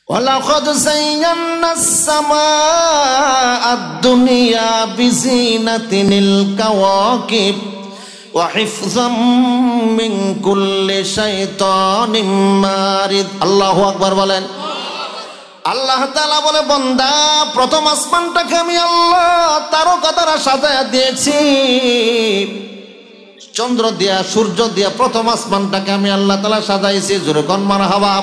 ওয়ালাকাদ যায়্যানাস সামাআদ দুনিয়া বিজিনাতিল কাওয়াকিব ওয়া হিফযাম মিন কুল্লি শাইতানিম মারিদ। আল্লাহু আকবার বলেন। আল্লাহ তাআলা বলে, বান্দা প্রথম আসমানটাকে আমি আল্লাহ তারকা দ্বারা সাজায়া দিয়েছি, চন্দ্র দিয়া সূর্য দিয়া প্রথম আসমানটাকে আমি আল্লাহ তাআলা সাজাইছি। জোরে কোন মারহাবা।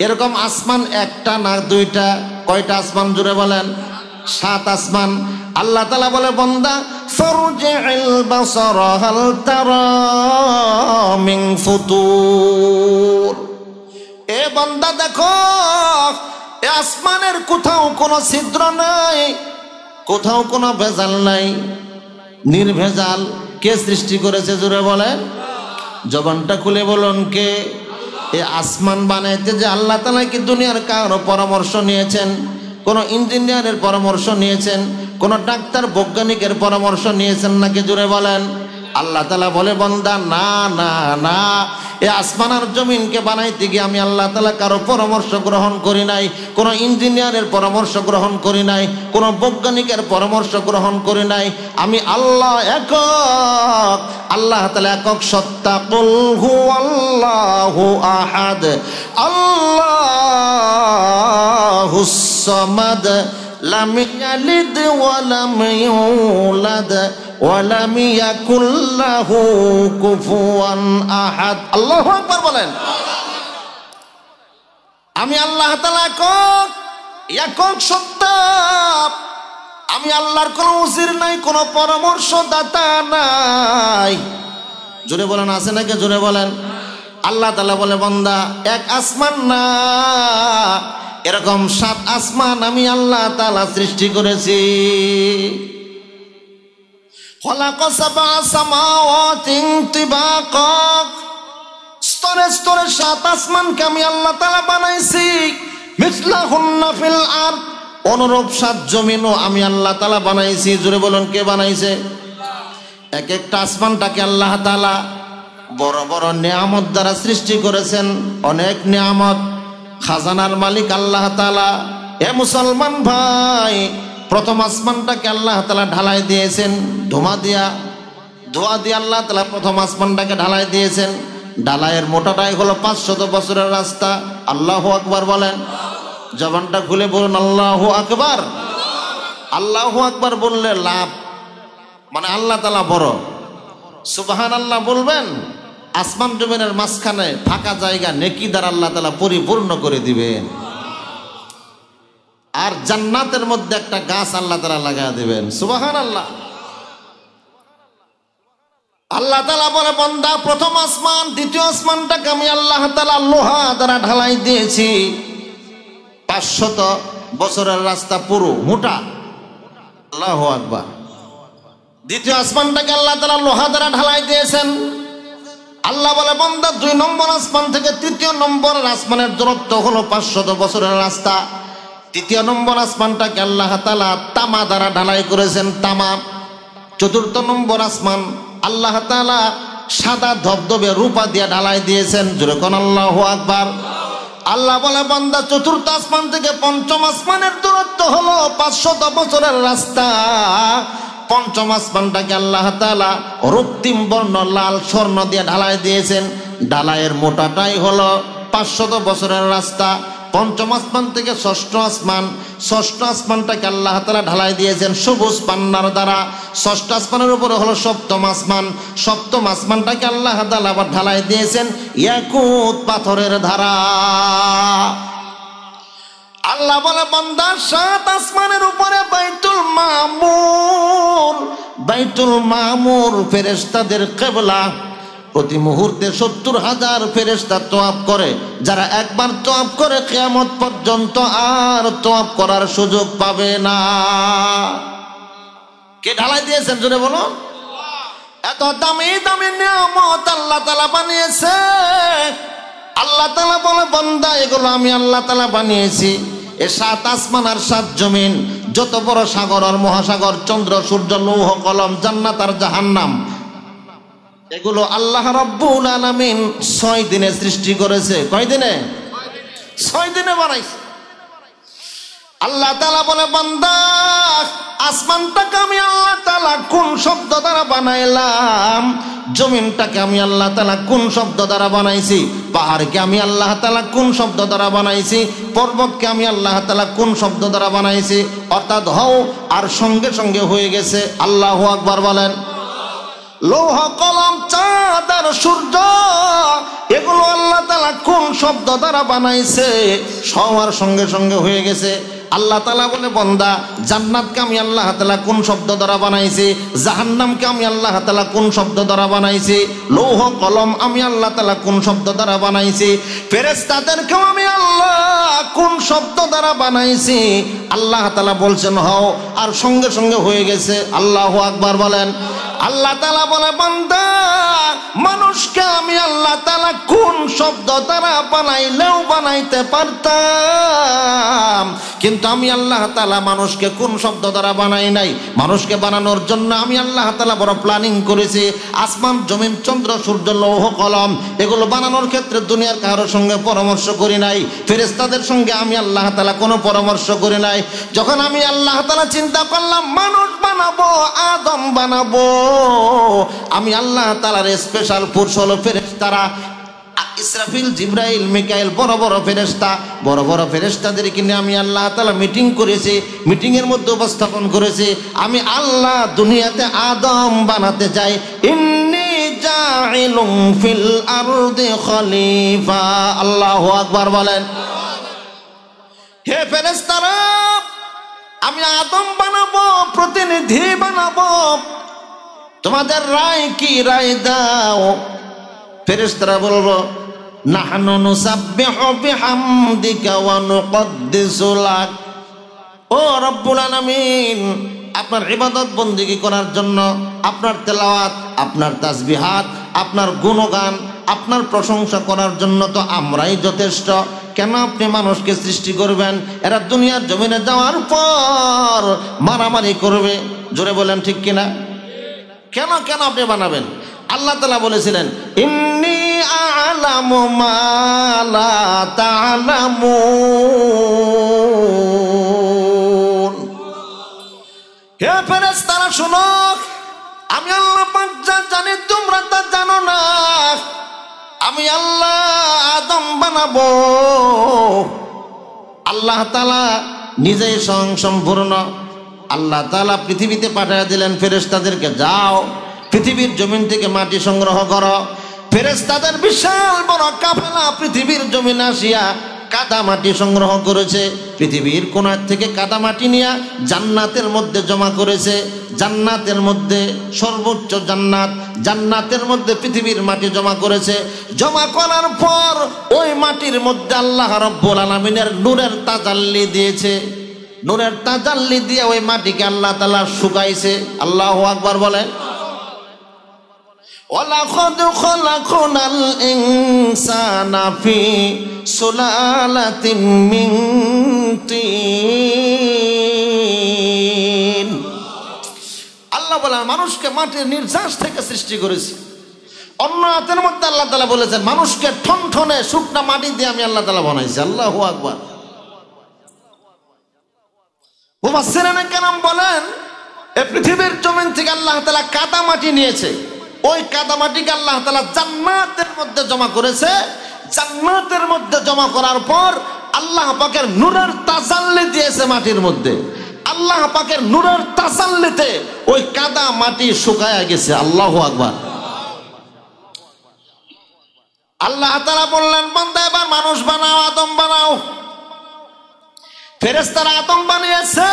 এরকম আসমান একটা না দুইটা, কয়টা আসমান জুড়ে বলেন? 7 আসমান। আল্লাহ তাআলা বলে, বান্দা ফারজি'ল বাসারা হাল তারা মিন ফুতুর। এ বান্দা দেখো, এ আসমানের কোথাও কোনো ছিদ্র নাই, কোথাও কোনো ভেজাল নাই, নির্ভেজাল। কে সৃষ্টি করেছে জুড়ে বলেন? জবানটা খুলে বলুন কে? এই আসমান বানাইতে যে আল্লাহ তাআলা কি দুনিয়ার কারো পরামর্শ নিয়েছেন? কোন ইঞ্জিনিয়ারের পরামর্শ নিয়েছেন? কোন ডাক্তার বৈজ্ঞানিকের পরামর্শ নিয়েছেন নাকি? জুড়ে বলেন। আল্লাহ তাআলা বলে, বান্দা না না না, এই আসমান আর জমিনকে বানাইতে গিয়ে আমি আল্লাহ তাআলা কারো পরামর্শ গ্রহণ করি নাই, কোন ইঞ্জিনিয়ারের পরামর্শ গ্রহণ করি নাই, কোন বৈজ্ঞানিকের পরামর্শ গ্রহণ করি নাই। আমি আল্লাহ একক, আল্লাহ তাআলা একক সত্তা। কুল হুয়াল্লাহু আহাদ আল্লাহুস সামাদ লাম ইয়ালিদ ওয়া লাম ইউলাদ ওয়া লাম ইয়াকুল লাহু কুফুয়ান আহাদ। আল্লাহু আকবার বলেন। আমি আল্লাহ তাআলা একক, একক সত্তা। আমি আল্লাহর কোনো উজির নাই, কোনো পরামর্শদাতা নাই। জোরে বলেন, আছে নাকি? জোরে বলেন। আল্লাহ তাআলা বলে, বান্দা এক আসমান না, এরকম 7 আসমান আমি আল্লাহ তাআলা সৃষ্টি করেছি। খালাকা সাবআ সামাওয়াতিন তিবাকা, স্তরে স্তরে 7 আসমানকে আমি আল্লাহ তাআলা বানাইছি। মিসলাহুন্না ফিল আরদ, অনুরূপ 7 জমিনও আমি আল্লাহ তাআলা বানাইছি। জোরে বলুন, কে বানাইছে? এক একটা আসমানটাকে আল্লাহ তাআলা বড় বড় নিয়ামত দ্বারা সৃষ্টি করেছেন। অনেক নিয়ামত, খাজানার মালিক আল্লাহ তাআলা। এ মুসলমান ভাই, প্রথম আসমানটাকে আল্লাহ তাআলা ঢালাই দিয়েছেন ধোঁয়া দিয়া আল্লাহ তাআলা প্রথম আসমানটাকে ঢালাই দিয়েছেন। ঢালাইয়ের মোটাটাই হলো 500 বছরের রাস্তা। আল্লাহু আকবার বলেন। জবানটা খুলে বলুন আল্লাহু আকবার। আল্লাহু আকবার বললে লাভ, মানে আল্লাহ তাআলা বড়। সুবহানাল্লাহ বলবেন, আসমান জমিনের মাঝখানে ফাঁকা জায়গা নেকি দ্বারা আল্লাহ তাআলা পরিপূর্ণ করে দিবেন। আর জান্নাতের মধ্যে একটা গাছ আল্লাহ তাআলা লাগায় দিবেন। সুবহানাল্লাহ। আল্লাহ তাআলা বলে, বান্দা প্রথম আসমান দ্বিতীয় আসমানটাকে আমি আল্লাহ তাআলা লোহা দ্বারা ঢালাই দিয়েছি। 500 বছরের রাস্তা পুরো মোটা। আল্লাহু আকবার। দ্বিতীয় আসমানটাকে আল্লাহ তাআলা লোহা দ্বারা ঢালাই দিয়েছেন। আল্লাহ বলে, বান্দা 2 নম্বর আসমান থেকে 3য় নম্বরের আসমানের দূরত্ব হলো 500 বছরের রাস্তা। 3য় নম্বর আসমানটাকে আল্লাহ তাআলা তামা দ্বারা ঢালাই করেছেন, তামা। 4র্থ নম্বর আসমান আল্লাহ তাআলা সাদা ধবধবে রূপা দিয়ে ঢালাই দিয়েছেন। জোরে কোন আল্লাহু আকবার। আল্লাহ বলে, বান্দা 4র্থ আসমান থেকে 5ম আসমানের দূরত্ব হলো 500 বছরের রাস্তা। 5ম আসমানটাকে আল্লাহ তাআলা রক্তিম বর্ণ লাল স্বর্ণ দিয়ে ঢালাই দিয়েছেন। ঢালাইয়ের মোটাটাই হলো 500 বছরের রাস্তা। 5ম আসমান থেকে 6ষ্ঠ আসমান, 6ষ্ঠ আসমানটাকে আল্লাহ তাআলা ঢালাই দিয়েছেন সবুজ পান্নার দ্বারা। 6ষ্ঠ আসমানের উপরে হলো 7ম আসমান। 7ম আসমানটাকে আল্লাহ তাআলা আবার ঢালাই দিয়েছেন ইয়াকুত পাথরের ধারা। আল্লাহ বলে, বান্দা 7 আসমানের উপরে বাইতুল মামুর, বাইতুল মামুর ফেরেশতাদের কিবলা। প্রতি মুহূর্তে 70,000 ফেরেশতা তওয়াফ করে। যারা একবার তওয়াফ করে কিয়ামত পর্যন্ত আর তওয়াফ করার সুযোগ পাবে না। কে ঢালাই দিয়েছেন জোরে বলো? এত দামি দামি নিয়ামত আল্লাহ তাআলা বানিয়েছে। আল্লাহ তাআলা বলে, বান্দা এগুলো আমি আল্লাহ তাআলা বানিয়েছি। এ 7 আসমান আর 7 জমিন, যত বড় সাগর আর মহাসাগর, চন্দ্র সূর্য লৌহ কলম, জান্নাত আর জাহান্নাম, এগুলো আল্লাহ রাব্বুল আলামিন 6 দিনে সৃষ্টি করেছে। কয় দিনে? 6 দিনে বানাইছে। আল্লাহ তাআলা বলে বান্দা আসমানটাকে আমি আল্লাহ তাআলা কোন শব্দ দ্বারা বানাইলাম, জমিনটাকে আমি আল্লাহ তাআলা কোন শব্দ দ্বারা বানাইছি, পাহাড়কে আমি আল্লাহ তাআলা কোন শব্দ দ্বারা বানাইছি, পর্বতকে আমি আল্লাহ তাআলা কোন শব্দ দ্বারা বানাইছি। অর্থাৎ হও আর সঙ্গে সঙ্গে হয়ে গেছে। আল্লাহু আকবার বলেন। লৌহ কলম চাঁদ আর সূর্য এগুলো আল্লাহ তাআলা কোন শব্দ দ্বারা বানাইছে, সবার সঙ্গে সঙ্গে হয়ে গেছে। আল্লাহ তাআলা বলে বান্দা জান্নাতকে আমি আল্লাহ তাআলা কোন শব্দ দ্বারা বানাইছি, জাহান্নামকে আমি আল্লাহ তাআলা কোন শব্দ দ্বারা বানাইছি, লৌহ কলম আমি আল্লাহ তাআলা কোন শব্দ দ্বারা বানাইছি, ফেরেশতাদেরকেও আমি আল্লাহ কোন শব্দ দ্বারা বানাইছি। আল্লাহ তাআলা বলছেন হও আর সঙ্গে সঙ্গে হয়ে গেছে। আল্লাহু আকবার বলেন। আল্লাহ তাআলা বলে বান্দা মানুষকে আমি আল্লাহ তাআলা কোন শব্দ দ্বারা বানাইলেও বানাইতে পারতাম, কিন্তু আমি আল্লাহ তাআলা মানুষকে কোন শব্দ দ্বারা বানাই নাই। মানুষকে বানানোর জন্য আমি আল্লাহ তাআলা বড় প্ল্যানিং করেছি। আসমান জমিন চন্দ্র সূর্য লৌহ কলম এগুলো বানানোর ক্ষেত্রে দুনিয়ার কারোর সঙ্গে পরামর্শ করি নাই, ফেরেশতাদের সঙ্গে আমি আল্লাহ তাআলা কোনো পরামর্শ করি নাই। যখন আমি আল্লাহ তাআলা চিন্তা করলাম মানুষ বানাবো, আদম বানাবো, আমি আল্লাহ তাআলার স্পেশাল পুরুষ হলো ফেরেশতারা ইসরাফিল জিবরাইল মিকাইল বড় বড় ফেরেশতা, বড় বড় ফেরেশতাদেরকে নিয়ে আমি আল্লাহ তাআলা মিটিং করেছি। মিটিং এর মধ্যে উপস্থাপন করেছি আমি আল্লাহ দুনিয়াতে আদম বানাতে চাই। ইন্নী জাইলুম ফিল আরদি খলিফা। আল্লাহু আকবার বলেন। হে ফেরেশতারা আমি আদম বানাবো, প্রতিনিধি বানাবো, তোমাদের রায় কি রায় দাও। ফেরেশতারা বলবো নাহনু নুসাব্বিহু বিহামদিকা ওয়া নুকদ্দিসু লাক। ও রব্বুল আলামিন আপনার ইবাদত বন্দেগী করার জন্য, আপনার তেলাওয়াত, আপনার তাসবিহাত, আপনার গুণগান, আপনার প্রশংসা করার জন্য তো আমরাই যথেষ্ট। কেন আপনি মানুষকে সৃষ্টি করবেন? এরা দুনিয়ার জমিনে যাওয়ার পর মারামারি করবে। জোরে বলেন ঠিক কিনা? কেন কেন আপনি বানাবেন? আল্লাহ তাআলা বলেছিলেন ইন্নী আ'লামু মা লা তা'লামুন। হে ফেরেশতারা শুনো, আমি আল্লাহ পাক যা জানি তোমরা তা জানো না। আমি আল্লাহ আদম বানাবো। আল্লাহ তাআলা নিজেই স্বয়ংসম্পূর্ণ। আল্লাহ তাআলা পৃথিবীতে পাঠিয়ে দিলেন ফেরেশতাদেরকে, যাও পৃথিবীর জমিন থেকে মাটি সংগ্রহ করো। ফেরেশতাদের বিশাল বড় কাফেলা পৃথিবীর জমিনে আসিয়া কাদা মাটি সংগ্রহ করেছে। পৃথিবীর কোণা থেকে কাদা মাটি নিয়ে জান্নাতের মধ্যে জমা করেছে। জান্নাতের মধ্যে সর্বোচ্চ জান্নাত, জান্নাতের মধ্যে পৃথিবীর মাটি জমা করেছে। জমা করার পর ওই মাটির মধ্যে আল্লাহ রাব্বুল আলামিনের নূরের তাজাল্লি দিয়েছে। নূরের তাজাল্লি দিয়ে ওই মাটিকে আল্লাহ তাআলা শুকাইছে। আল্লাহু আকবার বলেন। ওয়ালাকাদ খালাকনাল ইনসানা ফি সুলালাতিন মিন তিন। আল্লাহ বলেন মানুষকে মাটির নির্যাস থেকে সৃষ্টি করেছি। অন্য আয়াতের মধ্যে আল্লাহ তাআলা বলেছেন মানুষকে ঠনঠনে শুকনা মাটি দিয়ে আমি আল্লাহ তাআলা বানাইছি। আল্লাহু আকবার। মুফাসসিরিনে কেরাম বলেন এই পৃথিবীর জমিন থেকে আল্লাহ তাআলা কাদা মাটি নিয়েছে। ওই কাদা মাটিকে আল্লাহ তাআলা জান্নাতের মধ্যে জমা করেছে। জান্নাতের মধ্যে জমা করার পর আল্লাহ পাকের নূরের তাজাল্লি দিয়েছে মাটির মধ্যে। আল্লাহ পাকের নূরের তাজাল্লিতে ওই কাদা মাটি শুকায়া গেছে। আল্লাহু আকবার। আল্লাহ তাআলা বললেন বান্দা এবার মানুষ বানাও, আদম বানাও। ফেরেশতারা আদম বানিয়েছে।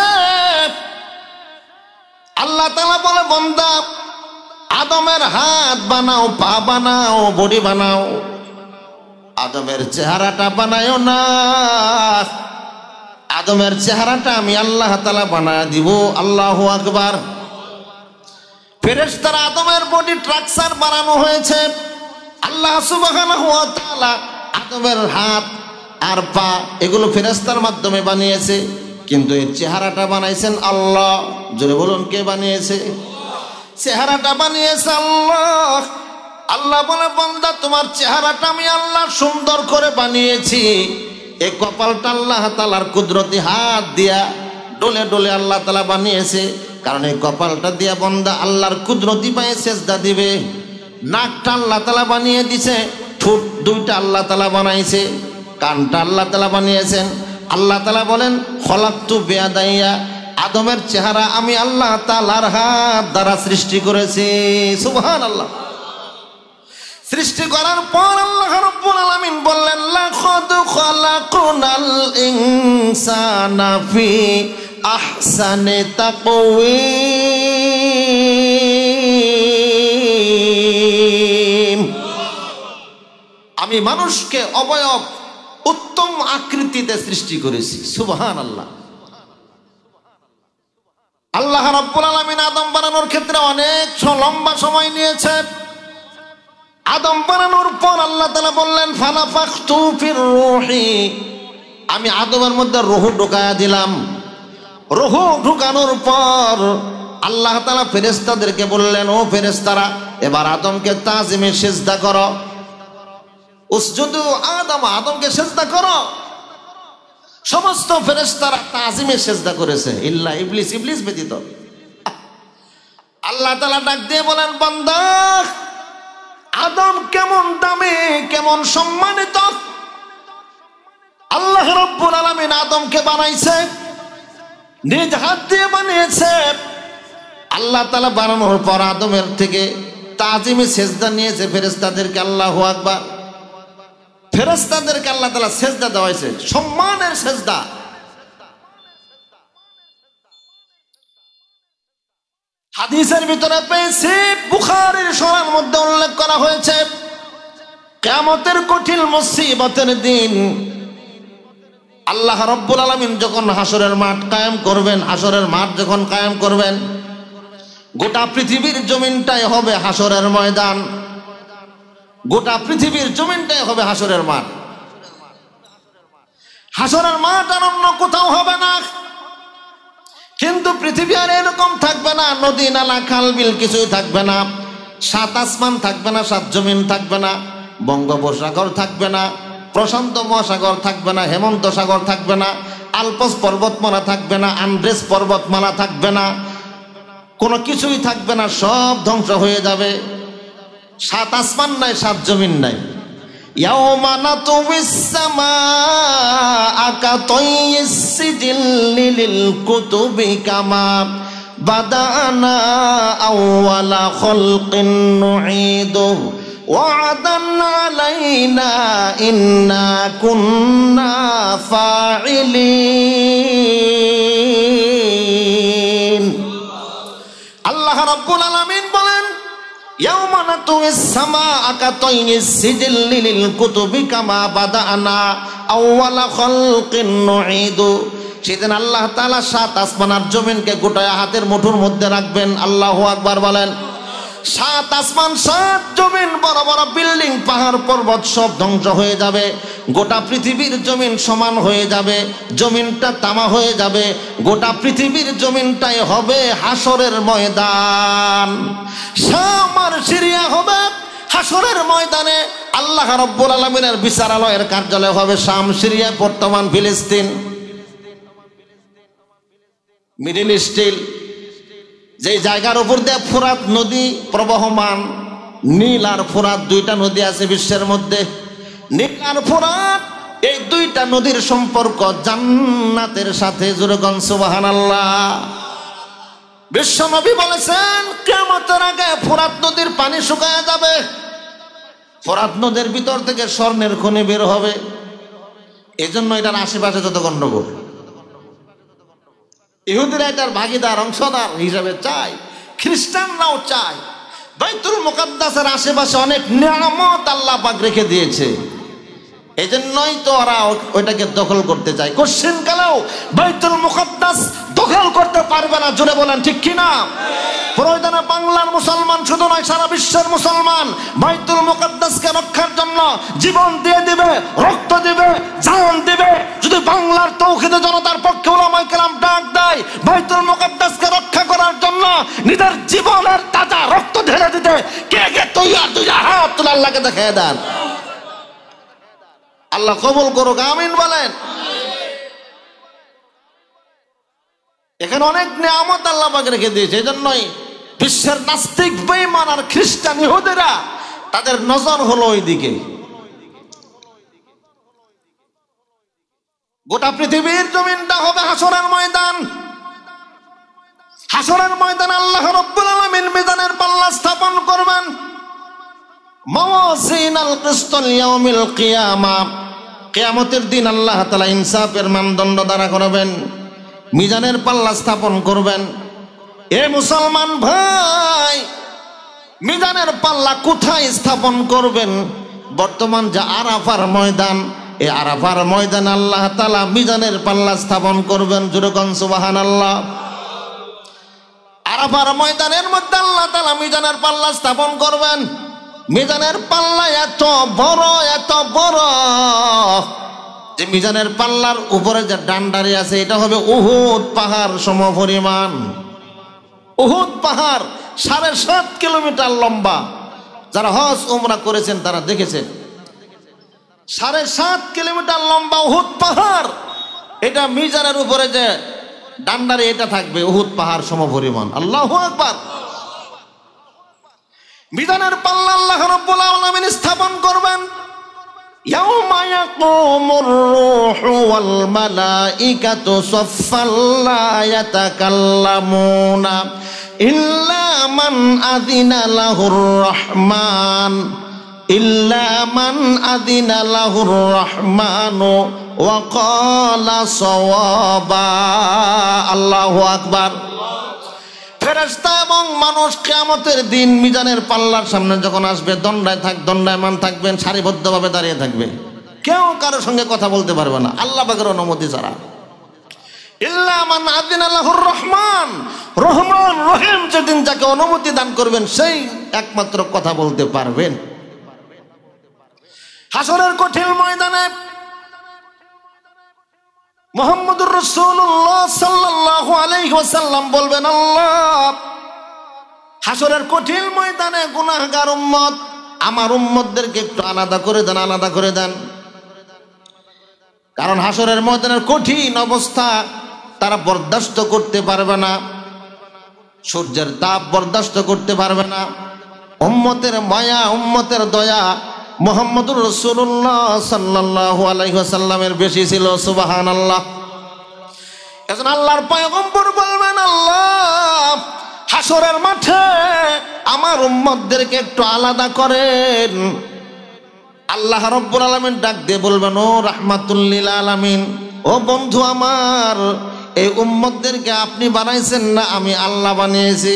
আল্লাহ তাআলা বলে বান্দা আদমের হাত বানাও, পা বানাও, বডি বানাও, আদমের চেহারাটা বানায়ও না। আদমের চেহারাটা আমি আল্লাহ তাআলা বানায় দিব। আল্লাহু আকবার। ফেরেশতারা আদমের বডি স্ট্রাকচার বানানো হয়েছে। আল্লাহ সুবহানাহু ওয়া তাআলা আদমের হাত আর পা এগুলো ফেরেশতার মাধ্যমে বানিয়েছে, কিন্তু এর চেহারাটা বানাইছেন আল্লাহ। জোরে বলুন কে বানিয়েছে? চেহারাটা বানিয়েছে আল্লাহ। আল্লাহ বলে বান্দা তোমার চেহারাটা আমি আল্লাহ সুন্দর করে বানিয়েছি, এই কপালটা আল্লাহ তাআলার কুদরতি হাত দিয়া ডলে ডলে আল্লাহ তাআলা বানিয়েছে, কারণ এই কপালটা দিয়া বান্দা আল্লাহর কুদরতি পায়ে সেজদা দিবে। নাকটা আল্লাহ তাআলা বানিয়ে দিছে, ঠোঁট দুইটা আল্লাহ তাআলা বানাইছে, কানটা আল্লাহ তাআলা বানিয়েছেন। আল্লাহ তাআলা বলেন খলাকতু বিয়াদাইয়া, আদমের চেহারা আমি আল্লাহ তাআলার হাত দ্বারা সৃষ্টি করেছি। সুবহানাল্লাহ। সৃষ্টি করার পর আল্লাহ রাব্বুল আলামিন বললেন লাকাদ খালাকনাল ইনসানা ফি আহসানি তাকওয়িম, আমি মানুষকে অবয়ব উত্তম আকৃতিতে সৃষ্টি করেছি। সুবহানাল্লাহ। আল্লাহ রাব্বুল আলামিন আদম বানানোর ক্ষেত্রে অনেক লম্বা সময় নিয়েছেন। আদম বানানোর পর আল্লাহ তাআলা বললেন ফানাফাখতু ফির রূহি, আমি আদমের মধ্যে রূহ ঢুকায়া দিলাম। রূহ ঢুকানোর পর আল্লাহ তাআলা ফেরেশতাদেরকে বললেন ও ফেরেশতারা এবার আদমকে তাজিমে সিজদা করো। উসজুদু আদম, আদমকে সিজদা করো। সমস্ত ফেরেশতারা তাজিমে সিজদা করেছে ইল্লা ইবলিস, ইবলিস ব্যতীত। আল্লাহ তাআলা ডাক দিয়ে বলেন বান্দা আদম কেমন দামি, কেমন সম্মানিত। আল্লাহ রাব্বুল আলামিন আদমকে বানাইছে, নিজ হাত দিয়ে বানিয়েছে। আল্লাহ তাআলা বানানোর পর আদমের থেকে তাজিমে সিজদা নিয়েছে ফেরেশতাদেরকে। আল্লাহু আকবার। ফেরেশতাদেরকে আল্লাহ তাআলা সিজদা দেওয়াইছে, সম্মানের সিজদা। হাদিসের ভিতরে পেয়েছি, বুখারীর সনদের মধ্যে উল্লেখ করা হয়েছে কিয়ামতের কঠিন মুসিবতের দিন আল্লাহ রাব্বুল আলামিন যখন হাসরের মাঠ কায়েম করবেন, হাসরের মাঠ যখন কায়েম করবেন, গোটা পৃথিবীর জমিনটাই হবে হাসরের ময়দান। গোটা পৃথিবীর জমিনটাই হবে হাসরের মাঠ। হাসরের মাঠ আর অন্য কোথাও হবে না। কিন্তু পৃথিবী আর এরকম থাকবে না, নদী নালা খাল বিল কিছুই থাকবে না, সাত আসমান থাকবে না, সাত জমিন থাকবে না, বঙ্গোপসাগর থাকবে না, প্রশান্ত মহাসাগর থাকবে না, হেমন্ত সাগর থাকবে না, আলপস পর্বতমালা থাকবে না, আন্দ্রেস পর্বতমালা থাকবে না, কোনো কিছুই থাকবে না, সব ধ্বংস হয়ে যাবে। সাত আসমান নাই, সাত জমিন নাই। ইয়াউমা নাতুবিস সামাআ কাতাইয়িস সিজিল্লি লিল কুতুবি কামা বাদানা আউওয়ালা খালকিন নুঈদুহু ওয়া'দান আলাইনা ইন্না কুন্না ফাইলিন। আল্লাহ রাব্বুল আলামিন বলেন ইয়াউমা নাতুবিস সামাআ কাতাইয়িস সিজিল্লি লিল কুতুবি কামা বাদানা আউওয়ালা খালকিন নুঈদু। সেদিন আল্লাহ তাআলা সাত আসমান আর জমিনকে গোটায় হাতের মুঠোর মধ্যে রাখবেন। আল্লাহু আকবার বলেন। সাত আসমান সাত জমিন, বড় বড় বিল্ডিং পাহাড় পর্বত সব ধ্বংস হয়ে যাবে। গোটা পৃথিবীর জমিন সমান হয়ে যাবে, জমিনটা তামা হয়ে যাবে। গোটা পৃথিবীর জমিনটাই হবে হাসরের ময়দান। শাম আর সিরিয়া হবে হাসরের ময়দানে। আল্লাহ রাব্বুল আলামিনের বিচারালয়ের কার্যালয় হবে শাম, সিরিয়া, বর্তমান ফিলিস্তিন, মিডল ইস্টের যে জায়গার উপর দিয়ে ফোরাত নদী প্রবহমান। নীল আর ফোরাত দুইটা নদী আছে বিশ্বের মধ্যে। নীল আর ফোরাত এই দুইটা নদীর সম্পর্ক জান্নাতের সাথে। জোরগণ সুবহানাল্লাহ। বিশ্ব নবী বলেছেন কিয়ামতের আগে ফোরাত নদীর পানি শুকায় যাবে। ফোরাত নদীর ভিতর থেকে স্বর্ণের খনি বের হবে। এজন্য এটার আশেপাশে যত গন্ডগোল, ইহুদিরা এটার ভাগিদার অংশদার হিসাবে চায়, খ্রিস্টানরাও চায়। বাইতুল মুকাদ্দাসের আশেপাশে অনেক নিয়ামত আল্লাহ পাক রেখে দিয়েছে, এজন্যই তো ওরা ওইটাকে দখল করতে চায়। কোশ্চেন কালেও বাইতুল মুকাদ্দাস দখল করতে পারবে না। জোরে বলেন ঠিক কিনা? প্রয়োজনে বাংলার মুসলমান শুধু নয়, সারা বিশ্বের মুসলমান বাইতুল মুকাদ্দাসকে রক্ষার জন্য জীবন দিয়ে দিবে, রক্ত দিবে, জান দিবে। যদি বাংলার তৌহিদে জনতার পক্ষে উলামায়ে কেরাম ডাক দেয় বাইতুল মুকাদ্দাসকে রক্ষা করার জন্য নিজের জীবনের তাজা রক্ত ঢেলে দিতে, কে কে তৈয়ার? দুই হাত তুলে আল্লাহকে দেখায় দেন। আল্লাহ কবুল করুক, আমিন বলেন। এখানে অনেক নিয়ামত আল্লাহ পাক রেখে দিয়েছে। এই জন্যই বিশ্বের নাস্তিক বেঈমান আর খ্রিস্টান ইহুদিরা তাদের নজর হলো ওইদিকে। গোটা পৃথিবীর জমিনটা হবে হাসরের ময়দান। হাসরের ময়দানে আল্লাহ রাব্বুল আলামিন মিজানের পাল্লা স্থাপন করবেন। মাওয়াজিনাল কিসতাল ইয়াউমিল কিয়ামাহ, কিয়ামতের দিন আল্লাহ তাআলা ইনসাফের মানদণ্ড দ্বারা করবেন, মিজানের পাল্লা স্থাপন করবেন। এ মুসলমান ভাই, মিজানের পাল্লা কোথায় স্থাপন করবেন? বর্তমান যে আরাফার ময়দান, এই আরাফার ময়দানে আল্লাহ তাআলা মিজানের পাল্লা স্থাপন করবেন। জোরে কোন সুবহানাল্লাহ। আরাফার ময়দানের মধ্যে আল্লাহ তাআলা মিজানের পাল্লা স্থাপন করবেন। মিজানের পাল্লা এত বড়, এত বড় যে মিজানের পাল্লার উপরে যে ডান্ডারি আছে এটা হবে উহুদ পাহাড় সমপরিমাণ। উহুদ পাহাড় 7.5 কিলোমিটার লম্বা। যারা হজ উমরা করেছেন তারা দেখেছেন 7.5 কিলোমিটার লম্বা উহুদ পাহাড়। এটা মিজানের উপরে যে ডান্ডারি এটা থাকবে উহুদ পাহাড় সমপরিমাণ। আল্লাহু আকবার। মিজানের পাল্লা আল্লাহ রাব্বুল আলামিন স্থাপন করবেন। ইয়াউমা ইয়াকুমুর রূহু ওয়াল মালাইকাতু সাফফান লা ইয়াতাকাল্লামুনা ইল্লা মান আযিনা লাহুর রাহমান, ইল্লা মান আযিনা লাহুর রাহমানু ওয়া ক্বালা সাওয়াবা। আল্লাহু আকবার। ফেরেশতা এবং মানুষ কিয়ামতের দিন মিজানের পাল্লার সামনে যখন আসবে দণ্ডায়মান থাকবেন, সারিবদ্ধভাবে দাঁড়িয়ে থাকবে, কেউ কারোর সঙ্গে কথা বলতে পারবে না আল্লাহ পাকের অনুমতি ছাড়া। ইল্লা মান আযিনা লাহুর রহমান, রহমান রহিম যেদিন যাকে অনুমতি দান করবেন সেই একমাত্র কথা বলতে পারবেন। হাসরের কঠিন ময়দানে মুহাম্মদুর রাসূলুল্লাহ সাল্লাল্লাহু আলাইহি ওয়াসাল্লাম বলবেন, আল্লাহ হাসরের কঠিন ময়দানে গুনাহগার উম্মত, আমার উম্মতদেরকে একটু আলাদা করে দেন, আলাদা করে দেন। কারণ হাসরের ময়দানের কঠিন অবস্থা তারা বরদাস্ত করতে পারবে না, সূর্যের তাপ বরদাস্ত করতে পারবে না। উম্মতের মায়া, উম্মতের দয়া মুহাম্মদুর রাসূলুল্লাহ সাল্লাল্লাহু আলাইহি ওয়াসাল্লামের বেশি ছিল। সুবহানাল্লাহ। এখন আল্লাহর পয়গম্বর বলবেন, আল্লাহ হাসরের মাঠে আমার উম্মতদেরকে একটু আলাদা করেন। আল্লাহ রাব্বুল আলামিন ডাক দিয়ে বলবেন, ও রাহমাতুল লিল আলামিন, ও বন্ধু আমার, এই উম্মতদেরকে আপনি বানাইছেন না আমি আল্লাহ বানিয়েছি।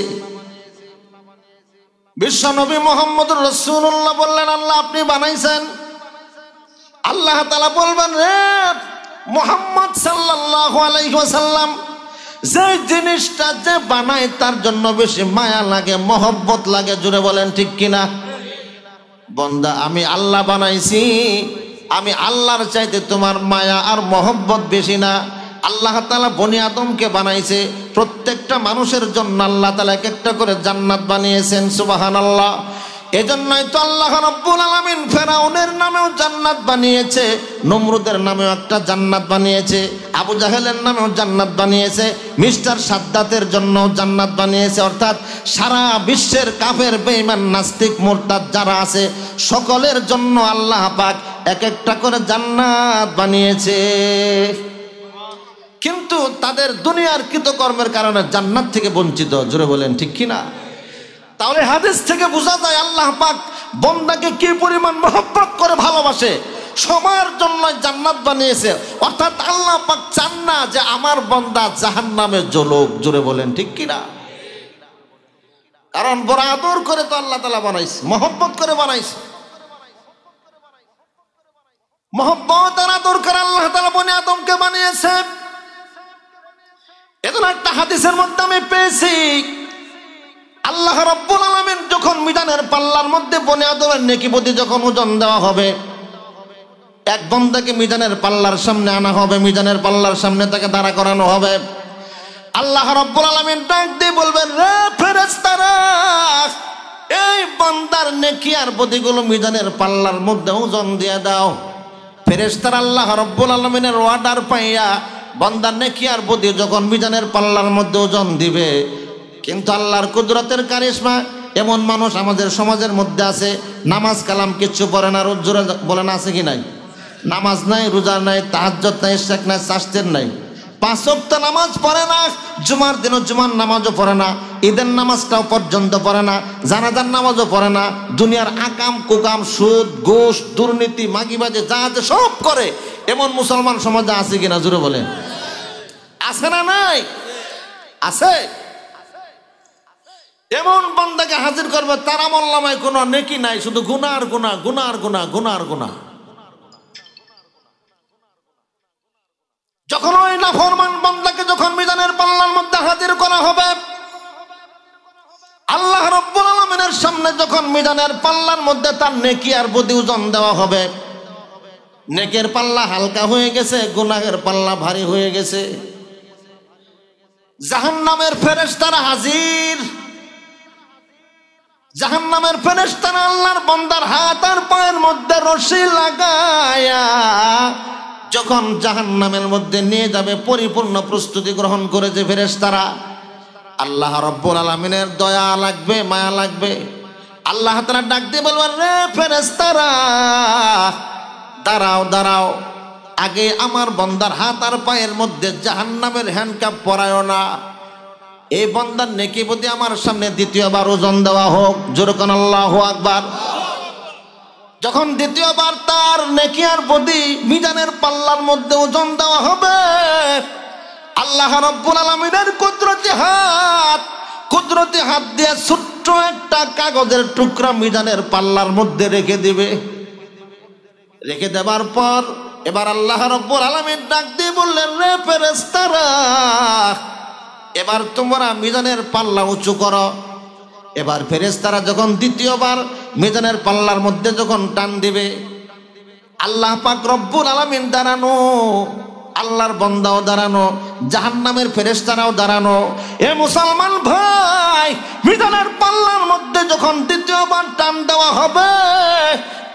বিশ্বনবী মুহাম্মদুর রাসূলুল্লাহ বললেন, আল্লাহ আপনি বানাইছেন। আল্লাহ তাআলা বলবেন, রে মুহাম্মদ সাল্লাল্লাহু আলাইহি ওয়াসাল্লাম, যে জিনিসটা যে বানায় তার জন্য বেশি মায়া লাগে, মহব্বত লাগে। জোরে বলেন ঠিক কিনা? বান্দা আমি আল্লাহ বানাইছি, আমি আল্লাহর চাইতে তোমার মায়া আর মহব্বত বেশি না। আল্লাহ তাআলা বনি আদমকে বানাইছে, প্রত্যেকটা মানুষের জন্য আল্লাহ তাআলা এক একটা করে জান্নাত বানিয়েছেন। সুবহানাল্লাহ। এজন্যই তো আল্লাহ রাব্বুল আলামিন ফেরাউনের নামেও জান্নাত বানিয়েছে, নমরুদের নামেও একটা জান্নাত বানিয়েছে, আবু জাহেলের নামেও জান্নাত বানিয়েছে, মিস্টার সাদ্দাতের জন্য জান্নাত বানিয়েছে। অর্থাৎ সারা বিশ্বের কাফের বেঈমান নাস্তিক মুরতাদ যারা আছে সকলের জন্য আল্লাহ পাক এক একটা করে জান্নাত বানিয়েছে। কিন্তু তাদের দুনিয়ার কৃতকর্মের কারণে জান্নাত থেকে বঞ্চিত। জোরে বলেন ঠিক কিনা? তাহলে হাদিস থেকে বোঝা যায় আল্লাহ পাক বান্দাকে কি পরিমাণ মহব্বত করে ভালোবাসে, সবার জন্য জান্নাত বানিয়েছে। অর্থাৎ আল্লাহ পাক চান না যে আমার বান্দা জাহান্নামে জ্বলুক। জোরে বলেন ঠিক কিনা? কারণ বড় আদর করে তো আল্লাহ তাআলা বানাইছে, মহব্বত করে বানাইছে। মহব্বত আর আদর করে আল্লাহ তাআলা বনি আদমকে বানিয়েছে। এজন্য একটা হাদিসের মধ্যে আমি পেয়েছি, আল্লাহ রাব্বুল আলামিন যখন মিজানের পাল্লার মধ্যে বনি আদমের নেকি প্রতি যখন ওজন দেওয়া হবে, এক বান্দাকে মিজানের পাল্লার সামনে আনা হবে, মিজানের পাল্লার সামনে তাকে দাঁড়া করানো হবে। আল্লাহ রাব্বুল আলামিন ডাক দিয়ে বলবেন, রে ফেরেশতারা, এই বান্দার নেকি আর বদিগুলো মিজানের পাল্লার মধ্যে ওজন দিয়ে দাও। ফেরেশতারা আল্লাহ রাব্বুল আলামিনের অর্ডার পাইয়া বান্দার নেকি আর বদি যখন মিজানের পাল্লার মধ্যে ওজন দিবে, কিন্তু আল্লাহর কুদরতের কারিশমা, এমন মানুষ আমাদের সমাজের মধ্যে আছে নামাজ কালাম কিচ্ছু পড়ে না, রোজ জোরে বলেন আছে কি নাই? নামাজ নাই, রোজা নাই, তাহাজ্জুদ নাই, ইশরাক নাই, চাষতের নাই, 5 ওয়াক্ত নামাজ পড়ে না, জুমার দিনও জুমার নামাজও পড়ে না, ঈদের নামাজটাও পর্যন্ত পড়ে না, জানাজার নামাজও পড়ে না, দুনিয়ার আকাম কুকাম সুদ ঘুষ দুর্নীতি মাগিবাজে যা আছে সব করে, এমন মুসলমান সমাজে আছে কিনা জোরে বলেন? আছে না নাই? আছে। এমন বান্দাকে হাজির করবে তার আমলনামায় কোনো নেকি নাই, শুধু গুনাহ আর গুনাহ, গুনাহ আর গুনাহ, গুনাহ আর গুনাহ। যখন ওই নাফরমান বান্দাকে যখন মিজানের পাল্লার মধ্যে হাজির করা হবে, আল্লাহ রাব্বুল আলামিনের সামনে যখন মিজানের পাল্লার মধ্যে তার নেকি আর বদি ওজন দেওয়া হবে, নেকের পাল্লা হালকা হয়ে গেছে, গুনাহের পাল্লা ভারী হয়ে গেছে। জাহান্নামের ফেরেশতারা হাজির। জাহান্নামের ফেরেশতারা আল্লাহর বান্দার হাত আর পায়ের মধ্যে রশি লাগায়া যখন জাহান্নামের মধ্যে নিয়ে যাবে, পরিপূর্ণ প্রস্তুতি গ্রহণ করেছে ফেরেশতারা। আল্লাহ রাব্বুল আলামিনের দয়া লাগবে, মায়া লাগবে। আল্লাহ তাআলা ডাক দিয়ে বলবেন, রে ফেরেশতারা দাঁড়াও দাঁড়াও, আগে আমার বান্দার হাত আর পায়ের মধ্যে জাহান্নামের হ্যান্ডকাপ পরায়ও না। এই বান্দার নেকি বদি আমার সামনে দ্বিতীয়বার ওজন দেওয়া হোক। জোরে কোন আল্লাহু আকবার। যখন দ্বিতীয়বার তার নেকি আর বদি মিজানের পাল্লার মধ্যে ওজন দেওয়া হবে, আল্লাহ রাব্বুল আলামিনের কুদরতি হাত দিয়ে ছোট্ট একটা কাগজের টুকরা মিজানের পাল্লার মধ্যে রেখে দিবে। রেখে দেবার পর এবার আল্লাহ রাব্বুল আলামিন ডাক দিয়ে বললেন, রে ফেরেশতারা এবার তোমরা মিজানের পাল্লা উঁচু করো। এবার ফেরেশতারা যখন দ্বিতীয়বার মিজানের পাল্লার মধ্যে যখন টান দিবে, আল্লাহ পাক রব্বুল আলামিন দাঁড়ানো, আল্লাহর বান্দাও দাঁড়ানো, জাহান্নামের ফেরেশতারাও দাঁড়ানো। এ মুসলমান ভাই, মিজানের পাল্লার মধ্যে যখন দ্বিতীয়বার টান দেওয়া হবে,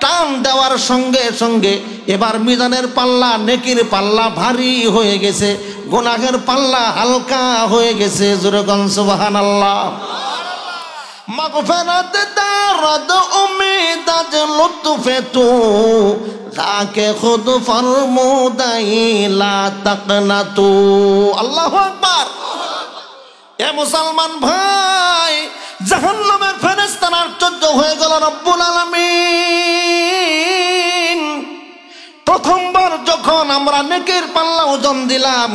টান দেওয়ার সঙ্গে সঙ্গে এবার মিজানের পাল্লা, নেকির পাল্লা ভারী হয়ে গেছে, গুনাহের পাল্লা হালকা হয়ে গেছে। জোরে কোন সুবহানাল্লাহ। মাগফিরাত দারদ উম্মীদ আজ লুৎফে তু যাকে খুদ ফরমুদাই লা তাকনাতু। আল্লাহু আকবার। এ মুসলমান ভাই, জাহান্নামের ফেরেশতারা আশ্চর্য হয়ে গেল। রব্বুল আলামিন প্রথমবার যখন আমরা নেকের পাল্লা ওজন দিলাম,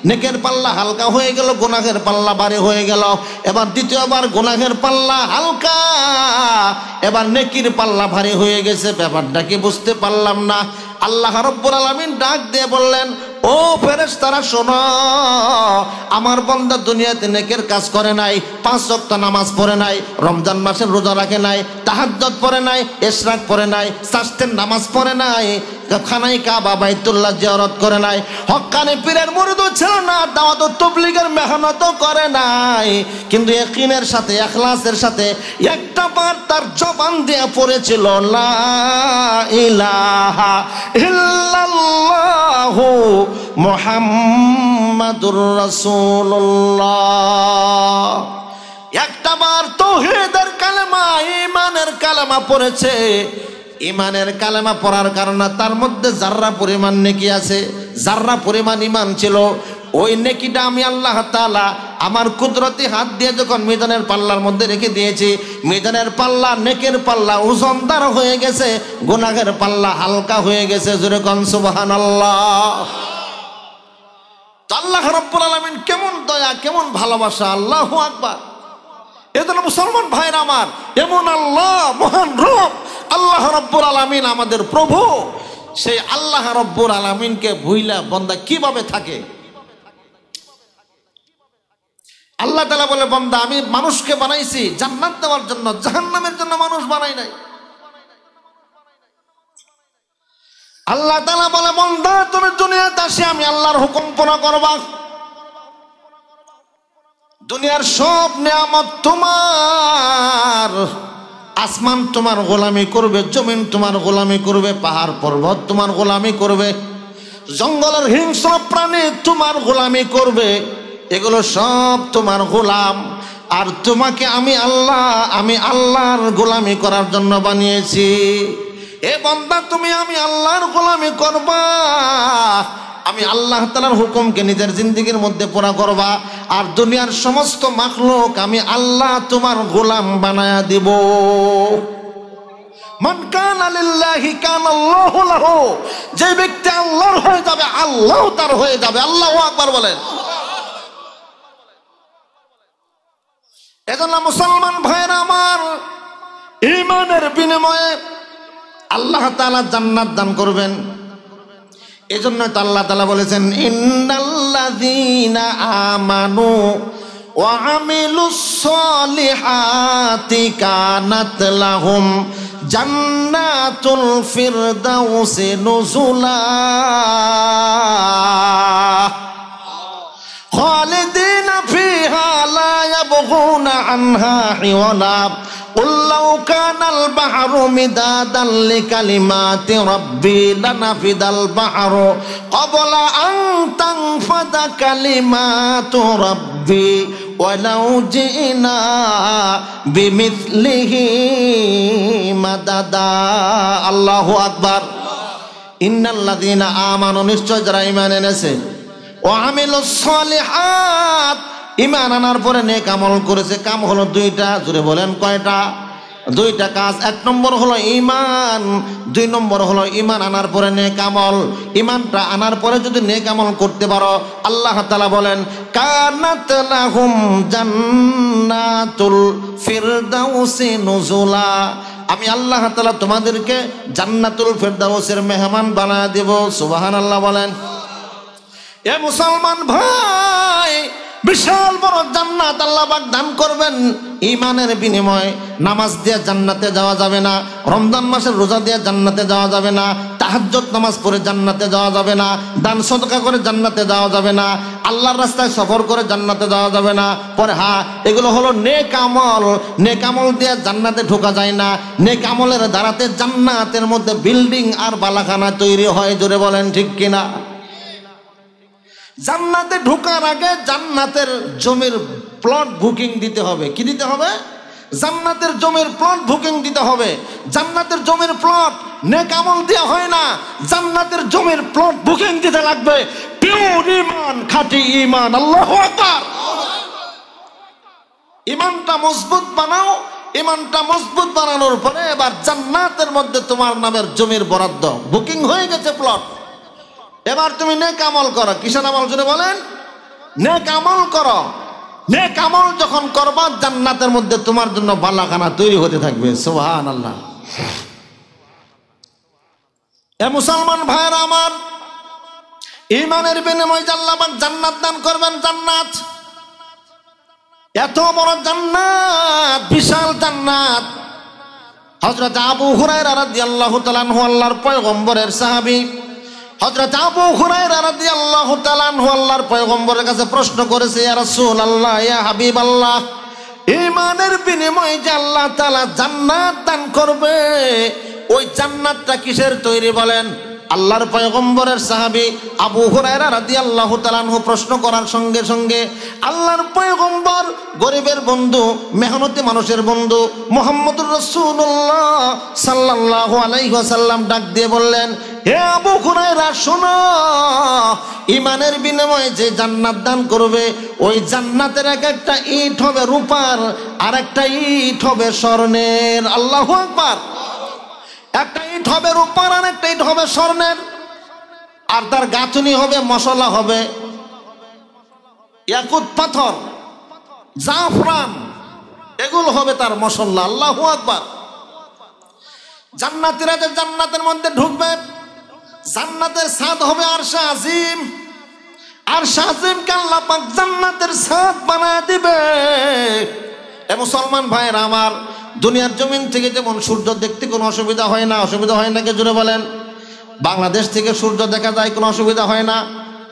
নেকের পাল্লা হালকা হয়ে গেল, গুনাহের পাল্লা ভারী হয়ে গেল। এবার দ্বিতীয়বার গুনাহের পাল্লা হালকা, এবার নেকির পাল্লা ভারী হয়ে গেছে। ব্যাপারটা কি বুঝতে পারলাম না। আল্লাহ রাব্বুল আলামিন ডাক দিয়ে বললেন, ও ফেরেশতারা শোনো, আমার বান্দা দুনিয়াতে নেকের কাজ করে নাই, 5 ওয়াক্ত নামাজ পড়ে নাই, রমজান মাসের রোজা রাখে নাই, তাহাজ্জুদ পড়ে নাই, ইশরাক পড়ে নাই, চাষতের নামাজ পড়ে নাই, খানায় কাবা বাইতুল্লাহ জিয়ারত করে নাই, হক্কানি পীরের মুরিদও ছিল না, দাওয়াত ও তাবলীগের মেহনতও করে নাই, কিন্তু ইয়াকিনের সাথে ইখলাসের সাথে একটা বার তার জবান দিয়ে পড়েছিল লা ইলাহা ইল্লাল্লাহু মুহাম্মাদুর রাসূলুল্লাহ। একটা বার তাওহীদের কালেমা, ঈমানের কালেমা পড়েছে। ঈমানের কালেমা পড়ার কারণে তার মধ্যে যাররা পরিমাণ নেকি আছে, যাররা পরিমাণ ঈমান ছিল, ওই নেকিটা আমি আল্লাহ তাআলা আমার কুদরতি হাত দিয়ে যখন মিজানের পাল্লার মধ্যে রেখে দিয়েছি, মিজানের পাল্লা, নেকের পাল্লা ওজনদার হয়ে গেছে, গুনাহের পাল্লা হালকা হয়ে গেছে। জোরে কোন সুবহানাল্লাহ। আল্লাহ রাব্বুল আলামিন কেমন দয়া, কেমন ভালোবাসা। আল্লাহু আকবার। এজন্য মুসলমান ভাইরা আমার, এমন আল্লাহ, মহান রব আল্লাহ রাব্বুল আলামিন আমাদের প্রভু। সেই আল্লাহ রাব্বুল আলামিনকে ভুইলা বান্দা কিভাবে থাকে? আল্লাহ তাআলা বলে, বান্দা আমি মানুষকে বানাইছি জান্নাত দেওয়ার জন্য, জাহান্নামের জন্য মানুষ বানাই নাই। আল্লাহ তাআলা বলে, বান্দা তুমি দুনিয়াতে আসে আমি আল্লাহর হুকুম পুরা করবা। দুনিয়ার সব নিয়ামত তোমার, আসমান তোমার গোলামি করবে, জমিন তোমার গোলামি করবে, পাহাড় পর্বত তোমার গোলামি করবে, জঙ্গলের হিংস্র প্রাণী তোমার গোলামি করবে। এগুলো সব তোমার গোলাম। আর তোমাকে আমি আল্লাহর গোলামি করার জন্য বানিয়েছি। এ বান্দা, তুমি আমি আল্লাহর গোলামি করবা, আমি আল্লাহ তাআলার হুকুমকে নিজের জিন্দেগির মধ্যে পুরা করবা। আর দুনিয়ার সমস্ত মাখলুক আমি আল্লাহ তোমার গোলাম বানায়া দিব। মান কানা লিল্লাহি কানা আল্লাহু লাহু, যে ব্যক্তি আল্লাহর হয়ে যাবে আল্লাহ তার হয়ে যাবে। আল্লাহু আকবার বলেন। এজন্য মুসলমান ভাইরা আমার, ঈমানের বিনিময়ে আল্লাহ তাআলা জান্নাত দান করবেন। এজন্য তো আল্লাহ তাআলা বলেছেন, ইন্নাল্লাযীনা আমানু ওয়া আমিলুস সলিহাতি কানাত লাহুম জান্নাতুল ফিরদাউসি নুজুলা খালিদিনা ফিহা লা ইয়াবগুনা আনহা হিওয়ালা قل لو كان البحر مدادا لكلمات ربي لنفد البحر قبل أن تنفد كلمات ربي ولو جئنا بمثله مددا الله أكبر إن الذين آمنوا নিশ্চয় যারা ঈমান এনেছে ওয়ামিলুস সলিহাত, ঈমান আনার পরে নেক আমল করেছে। কাম হলো দুইটা, জোরে বলেন কয়টা? দুইটা কাজ। এক নম্বর হলো ঈমান, দুই নম্বর হলো ঈমান আনার পরে নেক আমল। ঈমানটা আনার পরে যদি নেক আমল করতে পারো, আল্লাহ তাআলা বলেন কানাত লাহুম জান্নাতুল ফিরদাউসি নুজুলা, আমি আল্লাহ তাআলা তোমাদেরকে জান্নাতুল ফিরদাউসের মেহমান বানায় দেব। সুবহানাল্লাহ বলেন। এ মুসলমান ভাই, বিশাল বড় জান্নাত আল্লাহ পাক দান করবেন ঈমানের বিনিময়ে। নামাজ দিয়ে জান্নাতে যাওয়া যাবে না, রমজান মাসের রোজা দিয়ে জান্নাতে যাওয়া যাবে না, তাহাজ্জুদ নামাজ পড়ে জান্নাতে যাওয়া যাবে না, দান সদকা করে জান্নাতে যাওয়া যাবে না, আল্লাহর রাস্তায় সফর করে জান্নাতে যাওয়া যাবে না। পরে হ্যাঁ, এগুলো হলো নেক আমল। নেক আমল দিয়ে জান্নাতে ঢোকা যায় না। নেক আমলের দ্বারাতে জান্নাতের মধ্যে বিল্ডিং আর বালাখানা তৈরি হয়। জোরে বলেন ঠিক কিনা? জান্নাতে ঢোকার আগে জান্নাতের জমির প্লট বুকিং দিতে হবে। কি দিতে হবে? জান্নাতের জমির প্লট বুকিং দিতে হবে। জান্নাতের জমির প্লট নেক আমল দেওয়া হয় না, জান্নাতের জমির প্লট বুকিং দিতে লাগবে। পিওর ঈমান, খাঁটি ঈমান। আল্লাহু আকবার। ঈমানটা মজবুত বানাও। ঈমানটা মজবুত বানানোর পরে এবার জান্নাতের মধ্যে তোমার নামের জমির বরাদ্দ, বুকিং হয়ে গেছে প্লট। এবার তুমি নেক আমল করো। কিসের আমল জুড়ে বলেন? নেক আমল করো। নেক আমল যখন করবা, জান্নাতের মধ্যে তোমার জন্য বালাখানা তৈরি হতে থাকবে। সুবহানাল্লাহ। এ মুসলমান ভাইরা আমার, ঈমানের বিনিময়ে আল্লাহ পাক জান্নাত দান করবেন। জান্নাত, এত বড় জান্নাত, বিশাল জান্নাত। হযরত আবু হুরায়রা রাদিয়াল্লাহু তাআলা আনহু, আল্লাহর পয়গম্বরের সাহাবী, হযরত আবু হুরায়রা রাদিয়াল্লাহু তাআলা আনহু আল্লাহর পয়গম্বরের কাছে প্রশ্ন করেছে, ইয়া রাসূলুল্লাহ, ইয়া হাবিবাল্লাহ, ঈমানের বিনিময়ে যে আল্লাহ তাআলা জান্নাত দান করবে, ওই জান্নাতটা কিসের তৈরি বলেন? আল্লাহর পয়গম্বরের সাহাবী আবু হুরায়রা রাদিয়াল্লাহু তাআলা আনহু প্রশ্ন করার সঙ্গে সঙ্গে আল্লাহর পয়গম্বর, গরিবের বন্ধু, মেহনতি মানুষের বন্ধু মুহাম্মদুর রাসূলুল্লাহ সাল্লাল্লাহু আলাইহি ওয়াসাল্লাম ডাক দিয়ে বললেন, হে আবু হুরায়রা, শোনো, ঈমানের বিনিময়ে যে জান্নাত দান করবে, ওই জান্নাতের এক একটা ইট হবে রূপার, আর একটা ইট হবে স্বর্ণের। আল্লাহু আকবার। একটা ইট হবে রূপার, আর একটা ইট হবে স্বর্ণের। আর তার গাঁথনি হবে, মশলা হবে ইয়াকুত পাথর, জাফরান, এগুলো হবে তার মশলা। আল্লাহু আকবার। জান্নাতীরা যে জান্নাতের মধ্যে ঢুকবে, জান্নাতের ছাদ হবে আরশে আজিম। আরশে আজিমকে আল্লাহ পাক জান্নাতের ছাদ বানায় দিবে। এ মুসলমান ভাইরা আমার, দুনিয়ার জমিন থেকে যেমন সূর্য দেখতে কোনো অসুবিধা হয় না, অসুবিধা হয় না কে জুড়ে বলেন? বাংলাদেশ থেকে সূর্য দেখা যায়, কোনো অসুবিধা হয় না।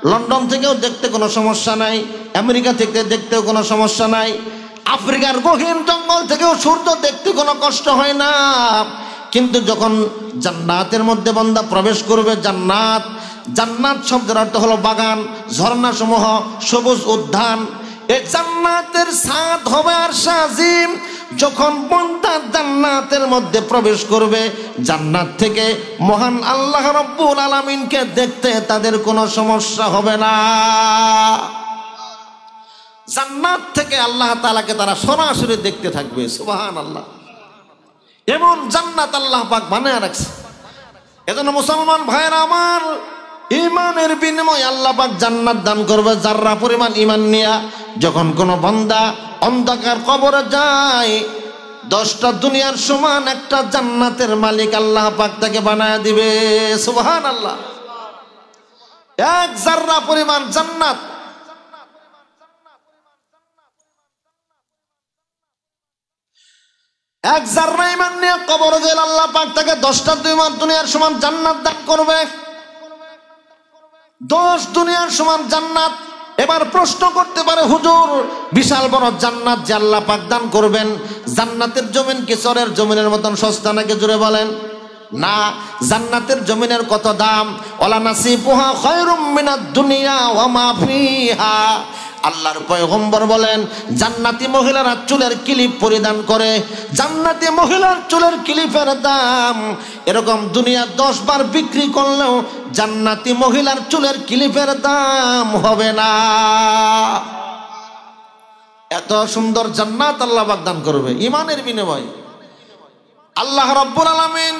লন্ডন থেকেও দেখতে কোনো সমস্যা নাই, আমেরিকা থেকে দেখতেও কোনো সমস্যা নাই। আফ্রিকার গহীন জঙ্গল থেকেও সূর্য দেখতে কোনো কষ্ট হয় না। কিন্তু যখন জান্নাতের মধ্যে বান্দা প্রবেশ করবে, জান্নাত, জান্নাত শব্দের অর্থ হলো বাগান, ঝর্ণা সমূহ, সবুজ উদ্যান। এই জান্নাতের স্বাদ হবে আর আজিম। যখন বান্দা জান্নাতের মধ্যে প্রবেশ করবে, জান্নাত থেকে মহান আল্লাহ রাব্বুল আলামিনকে দেখতে তাদের কোনো সমস্যা হবে না। জান্নাত থেকে আল্লাহ তাআলাকে তারা সরাসরি দেখতে থাকবে। সুবহানাল্লাহ। এমন জান্নাত আল্লাহ পাক বানায় রাখছে। এজন্য মুসলমান ভাইরা আমার, ঈমানের বিনিময়ে আল্লাহ পাক জান্নাত দান করবে যাররা পরিমাণ ঈমান নিয়া। যখন কোনো বান্দা অন্ধকার কবরে যায়, 10টা দুনিয়ার সমান একটা জান্নাতের মালিক আল্লাহ পাক তাকে বানায় দিবে। সুবহানাল্লাহ। এক যাররা পরিমাণ জান্নাত। এক যাররা ঈমান নিয়ে কবরে গেলে আল্লাহ পাক তাকে 10টা দুনিয়ার সমান জান্নাত দান করবে। 10 দুনিয়ার সমান জান্নাত। এবার প্রশ্ন করতে পারে, হুজুর বিশাল বড় জান্নাত যে আল্লাহ পাক দান করবেন, জান্নাতের জমিন কি চরের জমিনের মতন সস্তা নাকি? জুড়ে বলেন। না, জান্নাতের জমিনের কত দাম। ওয়ালা নাসিফুহা খায়রুম মিনাদ দুনিয়া ওয়া মা ফিহা। আল্লাহর পয়গম্বর বলেন, জান্নাতি মহিলারা চুলের ক্লিপ পরিধান করে। জান্নাতি মহিলার চুলের ক্লিপের দাম এরকম দুনিয়া 10 বার বিক্রি করলেও জান্নাতি মহিলার চুলের ক্লিপের দাম হবে না। এত সুন্দর জান্নাত আল্লাহ পাক দান করবে ঈমানের বিনিময়ে। আল্লাহ রাব্বুল আলামিন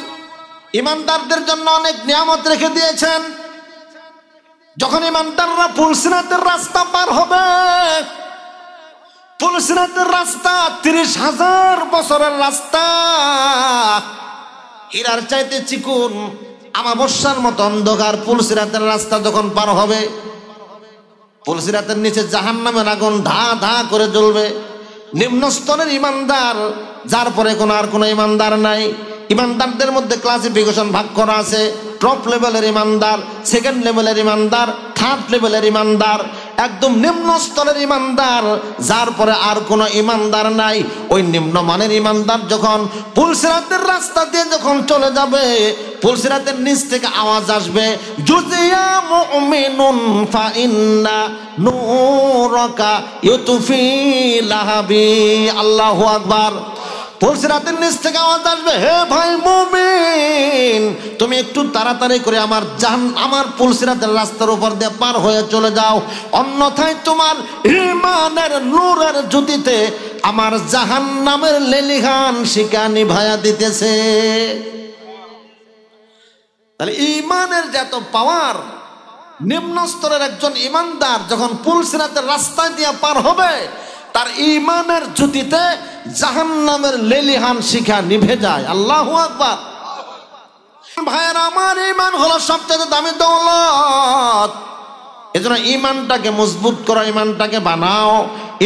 ঈমানদারদের জন্য অনেক নিয়ামত রেখে দিয়েছেন। যখন ঈমানদাররা পুলসিরাতের রাস্তা পার হবে, পুলসিরাতের রাস্তা 30,000 বছরের রাস্তা, হীরার চাইতে চিকুন, আমাবস্যার মতো অন্ধকার পুলসিরাতের রাস্তা যখন পার হবে, পুলসিরাতের নিচে জাহান্নামের আগুন ধা ধা করে জ্বলবে। নিম্ন স্তরের ঈমানদার, যার পরে আর কোনো ঈমানদার নাই। ঈমানদারদের মধ্যে ক্লাসিফিকেশন ভাগ করা আছে। টপ লেভেলের ঈমানদার, সেকেন্ড লেভেলের ঈমানদার, থার্ড লেভেলের ঈমানদার। একদম নিম্ন স্তরের ঈমানদার, যার পরে আর কোনো ঈমানদার নাই। ওই নিম্নমানের ঈমানদার যখন পুলসিরাতের রাস্তা দিয়ে যখন চলে যাবে, পুলসিরাতের নিচ থেকে আওয়াজ আসবে, জুজিয়া মুমিনুন ফা ইন্না নূরাকা ইউতফি লাহাবি। আল্লাহু আকবার। পুলসিরাতের নিচ থেকে আওয়াজ আসবে, হে ভাই মুমিন, তুমি একটু তাড়াতাড়ি করে আমার পুলসিরাতের রাস্তার উপর দিয়ে পার হয়ে চলে যাও, অন্যথায় তোমার ঈমানের নূরের জ্যোতিতে আমার জাহান্নামের লেলিহান শিকা নিভায়া দিতেছে। তাহলে ঈমানের যে এত পাওয়ার, নিম্ন স্তরের একজন ঈমানদার যখন পুলসিরাতের রাস্তা দিয়ে পার হবে, তার ঈমানের জ্যোতিতে জাহান্নামের লেলিহান শিখা নিভে যায়। আল্লাহু আকবার। ভাইয়েরা আমার, ঈমান হলো সবচেয়ে দামি দৌলত। এজন্য ঈমানটাকে মজবুত করো, ঈমানটাকে বানাও।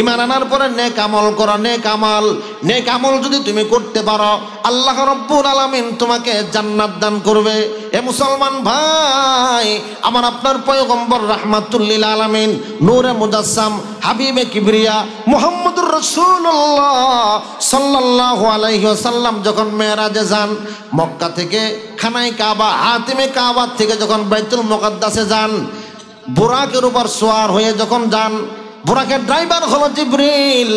ঈমান আনার পরে নেক আমল করো। নেক আমল যদি তুমি করতে পারো, আল্লাহ রাব্বুল আলামিন তোমাকে জান্নাত দান করবে। এ মুসলমান ভাই আমার, আপনার পয়গম্বর রাহমাতুল লিল আলামিন, নূরে মুজাসসাম, হাবিবে কিবরিয়া মুহাম্মদুর রাসূলুল্লাহ সাল্লাল্লাহু আলাইহি ওয়াসাল্লাম যখন মেরাজে যান, মক্কা থেকে খানায় কাবা, হাতিমে কাবা থেকে যখন বাইতুল মুকাদ্দাসে যান, বুরাকের উপর সওয়ার হয়ে যখন যান, বুরাকের ড্রাইভার হলো জিবরিল,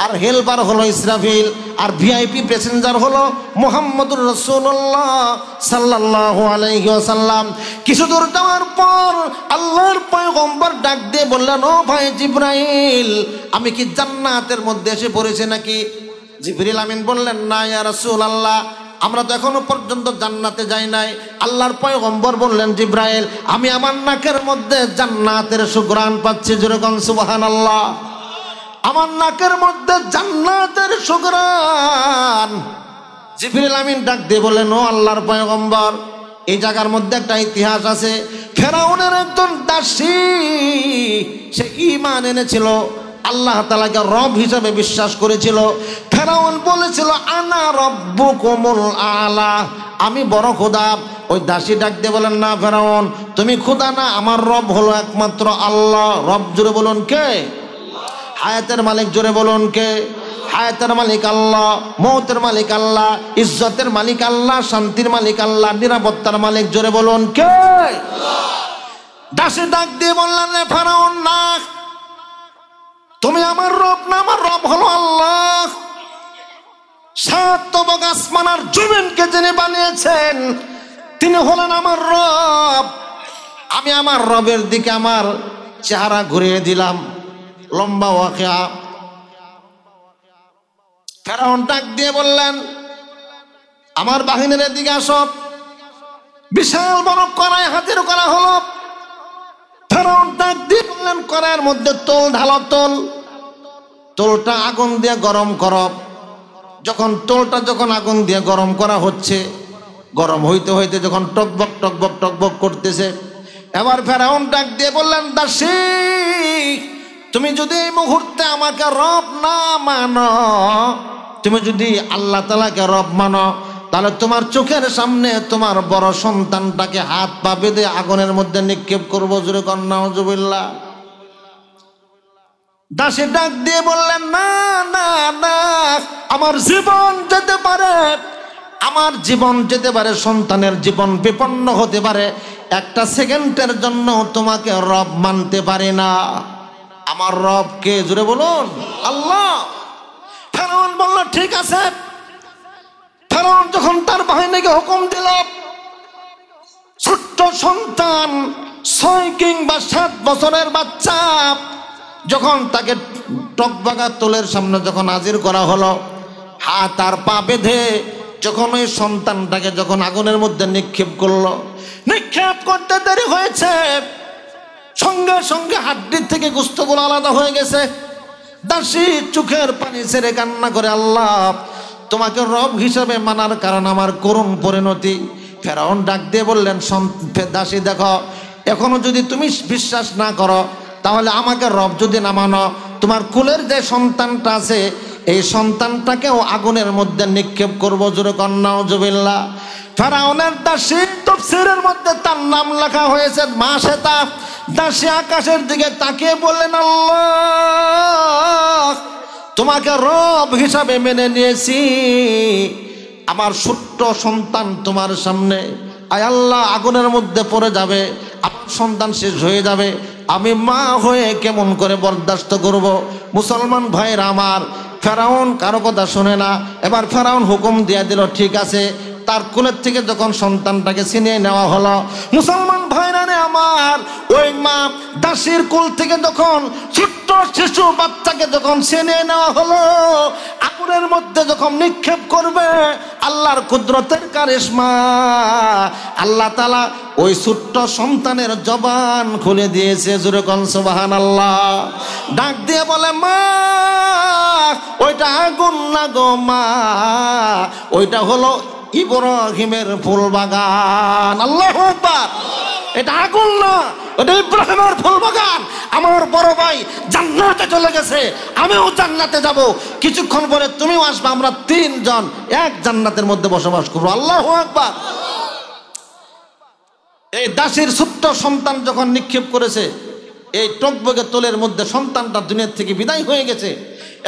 আর হেলপার হলো ইসরাফিল, আর ভিআইপি প্যাসেঞ্জার হলো মুহাম্মদুর রাসূলুল্লাহ সাল্লাল্লাহু আলাইহি ওয়াসাল্লাম। কিছু দূর যাওয়ার পর আল্লাহর পয়গম্বর ডাক দিয়ে বললেন, ও ভাই জিবরাইল, আমি কি জান্নাতের মধ্যে এসে পড়েছি নাকি? জিবরিল আমিন বললেন, না ইয়া রাসূলুল্লাহ, আমরা তো এখনো পর্যন্ত জান্নাতে যাই নাই। আল্লাহর পয়গম্বর বললেন, জিবরাইল, আমি আমার নাকের মধ্যে জান্নাতের সুঘ্রাণ পাচ্ছি। যেরকম সুবহানাল্লাহ। আমার নাকের মধ্যে জান্নাতের সুঘ্রাণ। জিবরিল আমিন ডাক দিয়ে বললেন, ও আল্লাহর পয়গম্বর, এই জায়গার মধ্যে একটা ইতিহাস আছে। ফেরাউনের একজন দাসী, সে ঈমান এনেছিল, আল্লাহ তাআলাকে রব হিসেবে বিশ্বাস করেছিল। ফেরাউন বলেছিল, আনা রব্বুকুমুল আলা, আমি বড় খোদা। ওই দাসী ডাক দিয়ে বলেন, না ফেরাউন, তুমি খোদা না, আমার রব হলো একমাত্র আল্লাহ। রব জোরে বলুন কে? হায়াতের মালিক জোরে বলুন কে? হায়াতের মালিক আল্লাহ, মৌতের মালিক আল্লাহ, ইজ্জতের মালিক আল্লাহ, শান্তির মালিক আল্লাহ, নিরাপত্তার মালিক। জোরে বলুন কে? দাসী ডাক দিয়ে বললেন, রে ফেরাউন, না, তুমি আমার রব না, আমার রব হলো আল্লাহ। সাত তবক আসমান আর জমিনকে যিনি বানিয়েছেন তিনি হলেন আমার রব। আমি আমার রবের দিকে আমার চেহারা ঘুরিয়ে দিলাম। লম্বা ওয়াকিয়া। ফেরাউন ডাক দিয়ে বললেন, আমার বাহিনীর দিকে আসো। বিশাল বড় কড়াই হাজির করা হলো। ফেরাউন ডাক দিয়ে বললেন, কড়াইয়ের মধ্যে তোল ঢালো, তোলটা আগুন দিয়ে গরম করো। যখন তোলটা যখন আগুন দিয়ে গরম করা হচ্ছে, গরম হইতে হইতে যখন টকবক টকবক টকবক করতেছে, এবার ফেরাউন ডাক দিয়ে বললেন, দাসী, তুমি যদি এই মুহূর্তে আমাকে রব না মানো, তুমি যদি আল্লাহ তাআলাকে রব মানো, তাহলে তোমার চোখের সামনে তোমার বড় সন্তানটাকে হাত পা বেঁধে আগুনের মধ্যে নিক্ষেপ করবো। জোরে কর নাউজুবিল্লাহ। দাসী ডাক দিয়ে বললেন, না না না, আমার জীবন যেতে পারে, আমার জীবন যেতে পারে, সন্তানের জীবন বিপন্ন হতে পারে, একটা সেকেন্ডের জন্য তোমাকে রব মানতে পারি না। আমার রব কে? জোরে বলুন, আল্লাহ। ফেরাউন বলল, ঠিক আছে। ফেরাউন যখন তার বাহিনীকে হুকুম দিল, ছোট্ট সন্তান 6 কিংবা 7 বছরের বাচ্চা যখন তাকে টকবাগা তোলের সামনে যখন হাজির করা হলো, হাত আর পা বেঁধে যখন ওই সন্তানটাকে যখন আগুনের মধ্যে নিক্ষেপ করলো, নিক্ষেপ করতে দেরি হয়েছে, সঙ্গে সঙ্গে হাড্ডির থেকে গোশতগুলো আলাদা হয়ে গেছে। দাসী চোখের পানি ছেড়ে কান্না করে, আল্লাহ, তোমাকে রব হিসাবে মানার কারণ আমার করুণ পরিণতি। ফেরাউন ডাক দিয়ে বললেন, দাসী, দেখো, এখনো যদি তুমি বিশ্বাস না করো, তাহলে আমাকে রব যদি না মানো, তোমার কুলের যে সন্তানটা আছে এই সন্তানটাকেও আগুনের মধ্যে নিক্ষেপ করবো। জোরে কর নাউজুবিল্লাহ। ফেরাউনের দাসী তাফসীরের মধ্যে তার নাম লেখা হয়েছে মাশেতা। দাসী আকাশের দিকে তাকিয়ে বললেন, আল্লাহ, তোমাকে রব হিসাবে মেনে নিয়েছি, আমার ছোট্ট সন্তান তোমার সামনে, আয় আল্লাহ, আগুনের মধ্যে পড়ে যাবে, আমার সন্তান শেষ হয়ে যাবে, আমি মা হয়ে কেমন করে বরদাস্ত করব? মুসলমান ভাইরা আমার, ফেরাউন কারো কথা শোনে না। এবার ফেরাউন হুকুম দিয়ে দিল, ঠিক আছে। তার কোলের থেকে যখন সন্তানটাকে ছিনিয়ে নেওয়া হলো, মুসলমান ভাইরা আমার, ওই মা দাসীর কোল থেকে যখন ছোট্ট শিশু বাচ্চাকে যখন ছিনিয়ে নেওয়া হলো, আগুনের মধ্যে যখন নিক্ষেপ করবে, আল্লাহর কুদরতের কারিশমা, আল্লাহ তাআলা ওই ছোট্ট সন্তানের জবান খুলে দিয়েছে। জোরে কোন সুবহানাল্লাহ। ডাক দিয়ে বলে, মা, ওইটা আগুন না গো মা, ওইটা হলো ইব্রাহিমের ফুল বাগান। আল্লাহু আকবার। এটা আগুন না, এটা ইব্রাহিমের ফুল বাগান। আমার বড় ভাই জান্নাতে চলে গেছে, আমিও জান্নাতে যাব, কিছুক্ষণ পরে তুমিও আসবে, আমরা 3 জন এক জান্নাতের মধ্যে বসবাস করবো। আল্লাহু আকবার। এই দাসীর ছোট্ট সন্তান যখন নিক্ষেপ করেছে, এই টকবগে তোলের মধ্যে সন্তানটা দুনিয়া থেকে বিদায় হয়ে গেছে।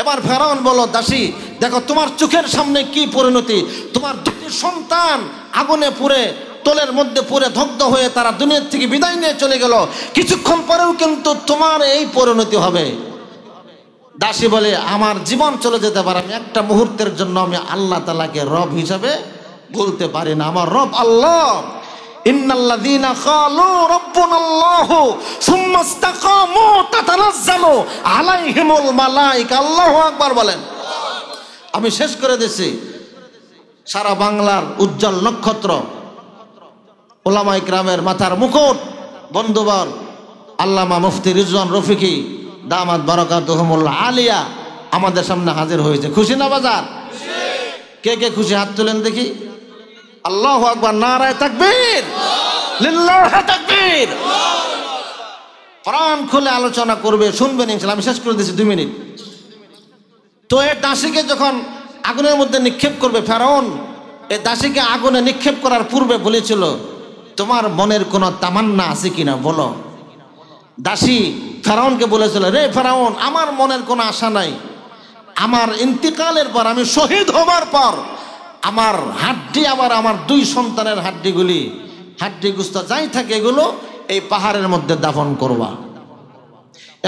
এবার ফেরাউন বলল, দাসী, দেখো তোমার চোখের সামনে কি পরিণতি, তোমার 2টি সন্তান আগুনে পুড়ে তোলের মধ্যে পুড়ে দগ্ধ হয়ে তারা দুনিয়ার থেকে বিদায় নিয়ে চলে গেল, কিছুক্ষণ পরেও কিন্তু তোমার এই পরিণতি হবে। দাসী বলে, আমার জীবন চলে যেতে পারে, আমি একটা মুহূর্তের জন্য আমি আল্লাহ তাআলাকে রব হিসাবে বলতে পারি না। আমার রব আল্লাহ। ইন্নাল্লাযীনা ক্বালু রাব্বুনাল্লাহু সুম্মা ইসতাকামু তাতানাজ্জালু আলাইহিমুল মালায়েকা। আল্লাহু আকবার বলেন। আমি শেষ করে দিছি, সারা বাংলার উজ্জ্বল নক্ষত্র, ওলামায়ে কেরামের মাথার মুকুট, বন্ধুবর আল্লামা মুফতি রিজওয়ান রফিকি দামাত বারাকাতুহুমুল আলিয়া আমাদের সামনে হাজির হয়েছে। খুশি না বাজার? কে কে খুশি? হাত তুলেন দেখি। আল্লাহু আকবার, নারায়ে তাকবীর, লিল্লাহি তাকবীর। প্রাণ খুলে আলোচনা করবে, শুনবেন ইনশাআল্লাহ। আমি শেষ করে দিয়েছি 2 মিনিট। তো এই দাসীকে যখন আগুনের মধ্যে নিক্ষেপ করবে, ফেরাউন এই দাসীকে আগুনে নিক্ষেপ করার পূর্বে বলেছিল, তোমার মনের কোনো তামান্না আছে কিনা বলো। দাসী ফেরাউনকে বলেছিল, রে ফেরাউন, আমার মনের কোনো আশা নাই, আমার ইন্তিকালের পর, আমি শহীদ হবার পর আমার হাড্ডি, আবার আমার 2 সন্তানের হাড্ডিগুলি, হাড্ডি গুস্তা যাই থাকে এগুলো এই পাহাড়ের মধ্যে দাফন করবা।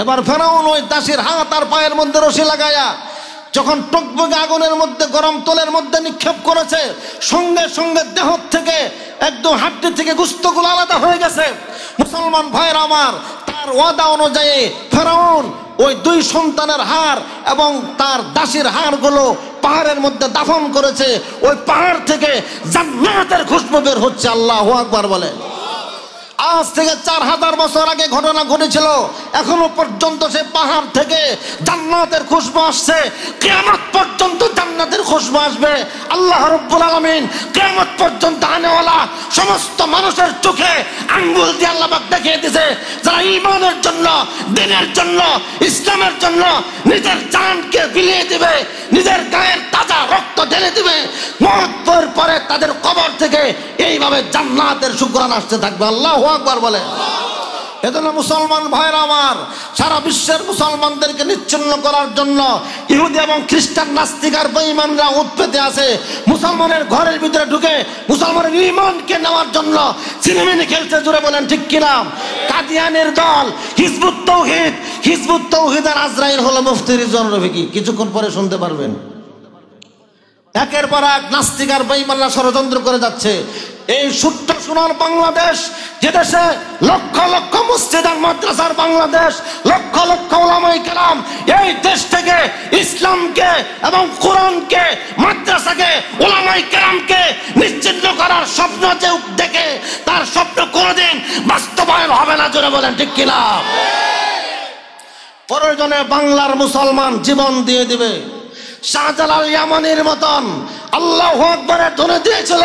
এবার ফেরাউন ওই দাসীর হাত আর পায়ের মধ্যে রশি লাগায়া যখন টকবগে আগুনের মধ্যে, গরম তলের মধ্যে নিক্ষেপ করেছে, সঙ্গে সঙ্গে দেহ থেকে একদম হাড্ডি থেকে গুস্তগুলো আলাদা হয়ে গেছে। মুসলমান ভাইরা আমার, তার ওয়াদা অনুযায়ী ফেরাউন ওই 2 সন্তানের হাড় এবং তার দাসীর হাড়গুলো পাহাড়ের মধ্যে দাফন করেছে। ওই পাহাড় থেকে জান্নাতের খুশবু বের হচ্ছে। আল্লাহু আকবার বলে। আজ থেকে 4000 বছর আগে ঘটনা ঘটেছিল, এখনো পর্যন্ত সে পাহাড় থেকে জান্নাতের খুশবু আসছে। কিয়ামত পর্যন্ত জান্নাতের খুশবু আসবে। আল্লাহ রাব্বুল আলামিন কিয়ামত পর্যন্ত আনেওয়ালা সমস্ত মানুষের চোখে আঙ্গুল দিয়ে আল্লাহ পাক দেখিয়ে দিয়েছে, যারা ঈমানের জন্য, দ্বীনের জন্য, ইসলামের জন্য নিজের জানকে বিলিয়ে দিবে, নিজের গায়ের তাজা রক্ত ঢেলে দিবে, মওতের পরে তাদের কবর থেকে এইভাবে জান্নাতের শুকরান আসতে থাকবে। আল্লাহু আকবার বলে। এজন্য মুসলমান ভাইরা আমার, সারা বিশ্বের মুসলমানদেরকে নিচ্ছিন্ন করার জন্য ইহুদি এবং খ্রিস্টান, নাস্তিক আর বেঈমানরা উৎপেতে আছে। মুসলমানের ঘরের ভিতরে ঢুকে মুসলমানের ঈমানকে নেওয়ার জন্য সিনেমিনি খেলতে, জুড়ে বলেন ঠিক কিনা? কাদিয়ানের দল হিজবুত তাওহীদ, হিজবুত তাওহীদ আর আজরাইল হলো মুফতি রিজওয়ান রফিকি। কিছুক্ষণ পরে শুনতে পারবেন। একের পর এক নাস্তিক আর বেঈমানরা ষড়যন্ত্র করে যাচ্ছে। এই সূত্র সোনার বাংলাদেশ, যে দেশে লক্ষ লক্ষ মসজিদ আর মাদ্রাসার বাংলাদেশ, লক্ষ লক্ষ উলামায়ে কেরাম, এই দেশ থেকে ইসলামকে এবং কোরআনকে, মাদ্রাসাকে, উলামায়ে কেরামকে নিশ্চিহ্ন করার স্বপ্ন যে দেখে, তার স্বপ্ন কোনোদিন বাস্তবায়ন হবে না। জোরে বলেন ঠিক কিনা? প্রয়োজনে বাংলার মুসলমান জীবন দিয়ে দিবে। শাহজালাল ইয়ামানির মতন আল্লাহু আকবারের ধ্বনি দিয়েছিল,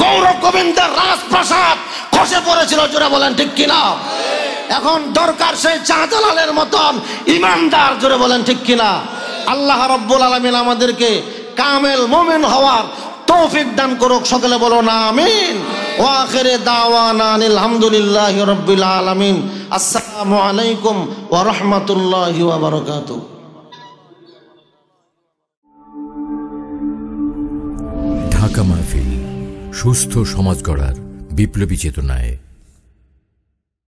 গৌর গোবিন্দের রাজপ্রাসাদ খসে পড়েছিল। জোরে বলেন ঠিক কিনা? এখন দরকার সেই শাহজালালের মতন ইমানদার। জোরে বলেন ঠিক কিনা? আল্লাহ রাব্বুল আলামিন আমাদেরকে কামেল মুমিন হওয়ার তৌফিক দান করুক। সকলে বলো না আমিন। ওয়া আখিরে দাওয়ানা আলহামদুলিল্লাহি রাব্বিল আলামিন। আসসালামু আলাইকুম ওয়া রাহমাতুল্লাহি ওয়া বারাকাতুহু। ঢাকা মাহফিল, সুস্থ সমাজ গড়ার বিপ্লবী চেতনায়।